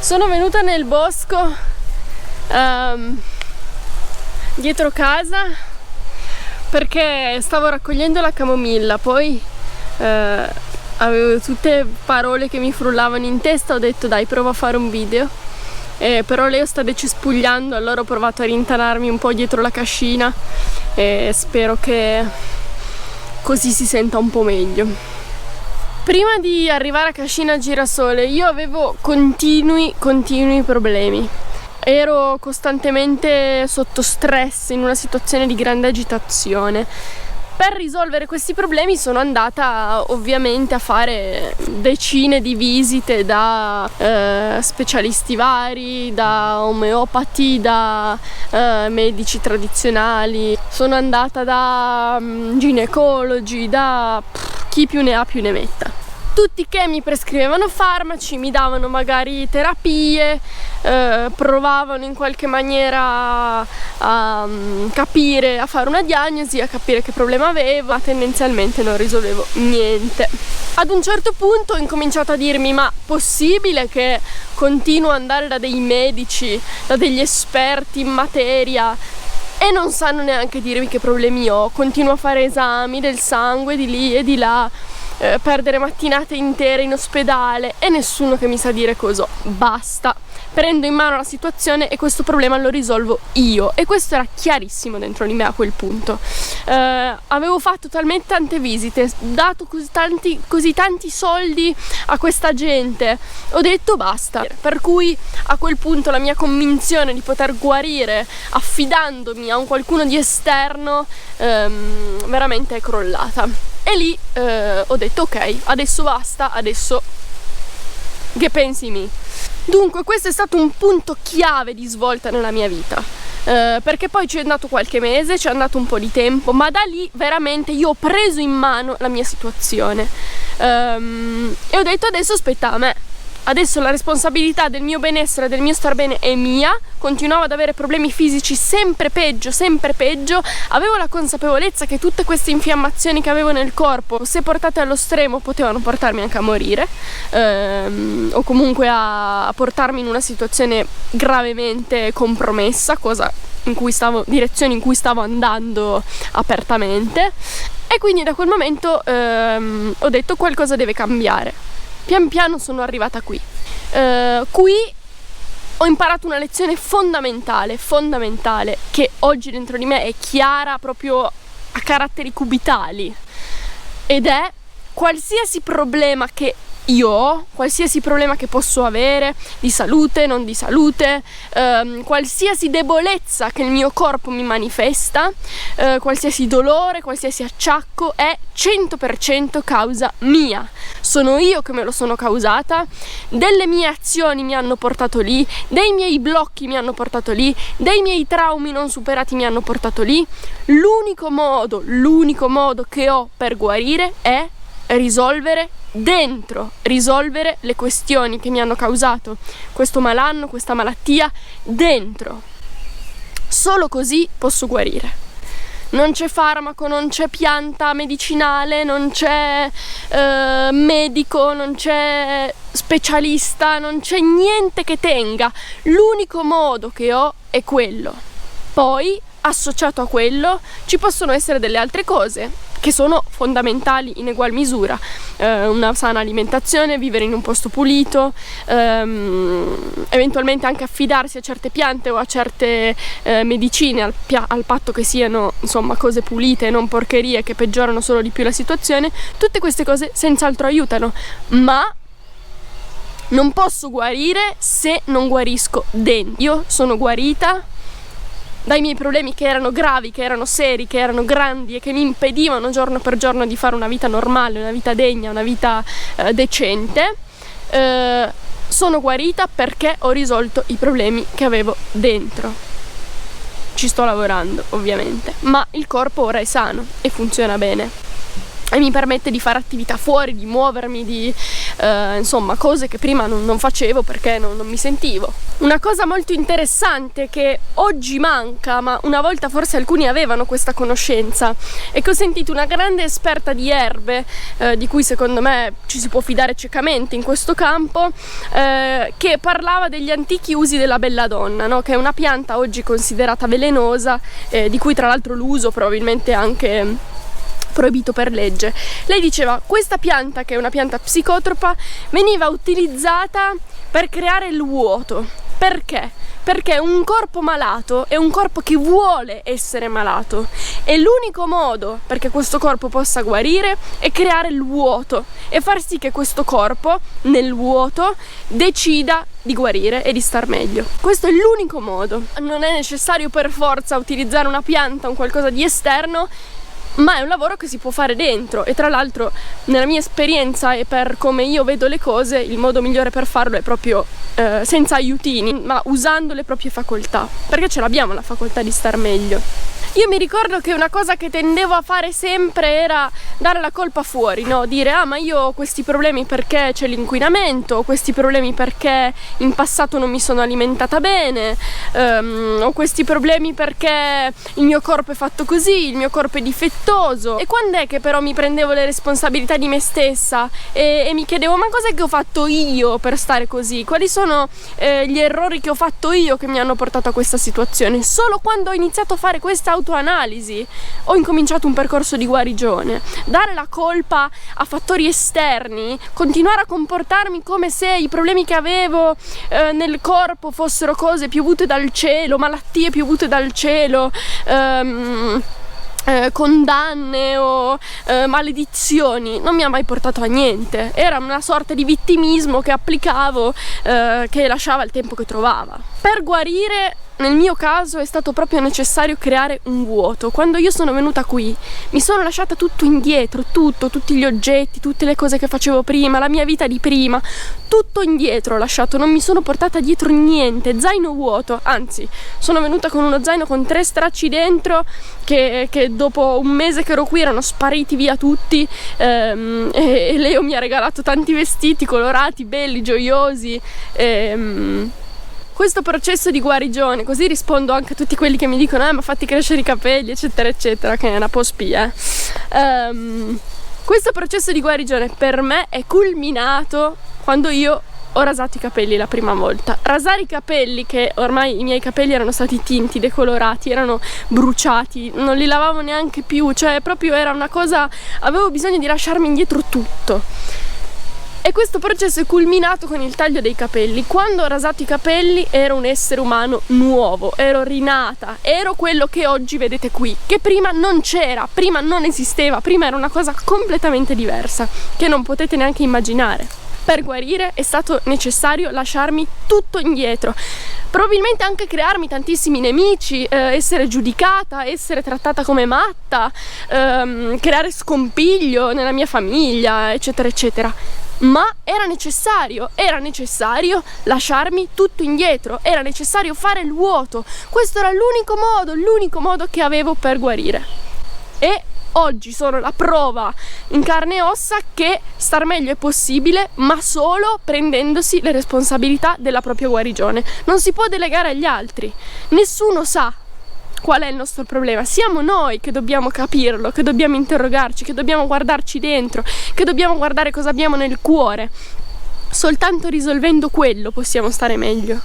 Sono venuta nel bosco dietro casa perché stavo raccogliendo la camomilla, poi avevo tutte parole che mi frullavano in testa, ho detto dai, provo a fare un video, però Leo sta decespugliando, allora ho provato a rintanarmi un po' dietro la cascina e spero che così si senta un po' meglio. Prima di arrivare a Cascina Girasole io avevo continui problemi. Ero costantemente sotto stress, in una situazione di grande agitazione. Per risolvere questi problemi sono andata ovviamente a fare decine di visite da specialisti vari, da omeopati, da medici tradizionali. Sono andata da ginecologi, da chi più ne ha più ne metta. Tutti che mi prescrivevano farmaci, mi davano magari terapie, provavano in qualche maniera a capire, a fare una diagnosi, a capire che problema avevo, ma tendenzialmente non risolvevo niente. Ad un certo punto ho incominciato a dirmi: ma possibile che continuo ad andare da dei medici, da degli esperti in materia e non sanno neanche dirmi che problemi ho? Continuo a fare esami del sangue di lì e di là, perdere mattinate intere in ospedale e nessuno che mi sa dire cosa. Basta, prendo in mano la situazione e questo problema lo risolvo io, e questo era chiarissimo dentro di me a quel punto. Avevo fatto talmente tante visite, dato così tanti soldi a questa gente, ho detto basta, per cui a quel punto la mia convinzione di poter guarire affidandomi a un qualcuno di esterno veramente è crollata. E lì ho detto ok, adesso basta, adesso che pensi mi? Dunque questo è stato un punto chiave di svolta nella mia vita, perché poi ci è andato qualche mese, ci è andato un po' di tempo, ma da lì veramente io ho preso in mano la mia situazione e ho detto adesso spetta a me. Adesso la responsabilità del mio benessere, del mio star bene è mia. Continuavo ad avere problemi fisici sempre peggio, avevo la consapevolezza che tutte queste infiammazioni che avevo nel corpo, se portate allo stremo, potevano portarmi anche a morire, o comunque a portarmi in una situazione gravemente compromessa, direzione in cui stavo andando apertamente. E quindi da quel momento ho detto qualcosa deve cambiare. Pian piano sono arrivata qui. Qui ho imparato una lezione fondamentale, che oggi dentro di me è chiara proprio a caratteri cubitali, ed è: qualsiasi problema che io ho, qualsiasi problema che posso avere, di salute, non di salute, qualsiasi debolezza che il mio corpo mi manifesta, qualsiasi dolore, qualsiasi acciacco, è 100% causa mia. Sono io che me lo sono causata, delle mie azioni mi hanno portato lì, dei miei blocchi mi hanno portato lì, dei miei traumi non superati mi hanno portato lì. L'unico modo che ho per guarire è risolvere le questioni che mi hanno causato questo malanno, questa malattia dentro. Solo così posso guarire. Non c'è farmaco, non c'è pianta medicinale, non c'è medico, non c'è specialista, non c'è niente che tenga. L'unico modo che ho è quello. Poi, associato a quello, ci possono essere delle altre cose che sono fondamentali in egual misura, una sana alimentazione, vivere in un posto pulito, eventualmente anche affidarsi a certe piante o a certe medicine al patto che siano, insomma, cose pulite e non porcherie che peggiorano solo di più la situazione. Tutte queste cose senz'altro aiutano, ma non posso guarire se non guarisco dentro. Io sono guarita dai miei problemi, che erano gravi, che erano seri, che erano grandi e che mi impedivano giorno per giorno di fare una vita normale, una vita degna, una vita decente. Sono guarita perché ho risolto i problemi che avevo dentro. Ci sto lavorando ovviamente, ma il corpo ora è sano e funziona bene e mi permette di fare attività fuori, di muovermi, di insomma cose che prima non facevo perché non mi sentivo. Una cosa molto interessante che oggi manca, ma una volta forse alcuni avevano questa conoscenza, è che ho sentito una grande esperta di erbe, di cui secondo me ci si può fidare ciecamente in questo campo, che parlava degli antichi usi della belladonna, no? Che è una pianta oggi considerata velenosa, di cui tra l'altro l'uso probabilmente anche proibito per legge. Lei diceva: questa pianta, che è una pianta psicotropa, veniva utilizzata per creare il vuoto. Perché? Perché un corpo malato è un corpo che vuole essere malato e l'unico modo perché questo corpo possa guarire è creare il vuoto e far sì che questo corpo nel vuoto decida di guarire e di star meglio. Questo è l'unico modo. Non è necessario per forza utilizzare una pianta, un qualcosa di esterno, ma è un lavoro che si può fare dentro. E tra l'altro, nella mia esperienza e per come io vedo le cose, il modo migliore per farlo è proprio senza aiutini, ma usando le proprie facoltà, perché ce l'abbiamo la facoltà di star meglio. Io mi ricordo che una cosa che tendevo a fare sempre era dare la colpa fuori, no? Dire: ah, ma io ho questi problemi perché c'è l'inquinamento, ho questi problemi perché in passato non mi sono alimentata bene, ho questi problemi perché il mio corpo è fatto così, il mio corpo è difettoso. E quando è che però mi prendevo le responsabilità di me stessa e mi chiedevo: ma cos'è che ho fatto io per stare così? Quali sono gli errori che ho fatto io che mi hanno portato a questa situazione? Solo quando ho iniziato a fare questa autoanalisi ho incominciato un percorso di guarigione. Dare la colpa a fattori esterni, continuare a comportarmi come se i problemi che avevo nel corpo fossero cose piovute dal cielo, malattie piovute dal cielo, condanne o maledizioni, non mi ha mai portato a niente. Era una sorta di vittimismo che applicavo, che lasciava il tempo che trovava. Per guarire, nel mio caso, è stato proprio necessario creare un vuoto. Quando io sono venuta qui mi sono lasciata tutto indietro, tutti gli oggetti, tutte le cose che facevo prima, la mia vita di prima, tutto indietro ho lasciato, non mi sono portata dietro niente, zaino vuoto. Anzi, sono venuta con uno zaino con 3 stracci dentro che dopo un mese che ero qui erano spariti via tutti, e Leo mi ha regalato tanti vestiti colorati, belli, gioiosi. Questo processo di guarigione, così rispondo anche a tutti quelli che mi dicono: ma fatti crescere i capelli, eccetera eccetera, che è una po' spia. Questo processo di guarigione per me è culminato quando io ho rasato i capelli la prima volta. Rasare i capelli, che ormai i miei capelli erano stati tinti, decolorati, erano bruciati, non li lavavo neanche più, cioè proprio era una cosa, avevo bisogno di lasciarmi indietro tutto. E questo processo è culminato con il taglio dei capelli. Quando ho rasato i capelli ero un essere umano nuovo, ero rinata, ero quello che oggi vedete qui, che prima non c'era, prima non esisteva, prima era una cosa completamente diversa, che non potete neanche immaginare. Per guarire è stato necessario lasciarmi tutto indietro, probabilmente anche crearmi tantissimi nemici, essere giudicata, essere trattata come matta, creare scompiglio nella mia famiglia, eccetera eccetera. Ma era necessario lasciarmi tutto indietro, era necessario fare il vuoto. Questo era l'unico modo che avevo per guarire. E oggi sono la prova in carne e ossa che star meglio è possibile, ma solo prendendosi le responsabilità della propria guarigione. Non si può delegare agli altri, nessuno sa qual è il nostro problema, siamo noi che dobbiamo capirlo, che dobbiamo interrogarci, che dobbiamo guardarci dentro, che dobbiamo guardare cosa abbiamo nel cuore. Soltanto risolvendo quello possiamo stare meglio.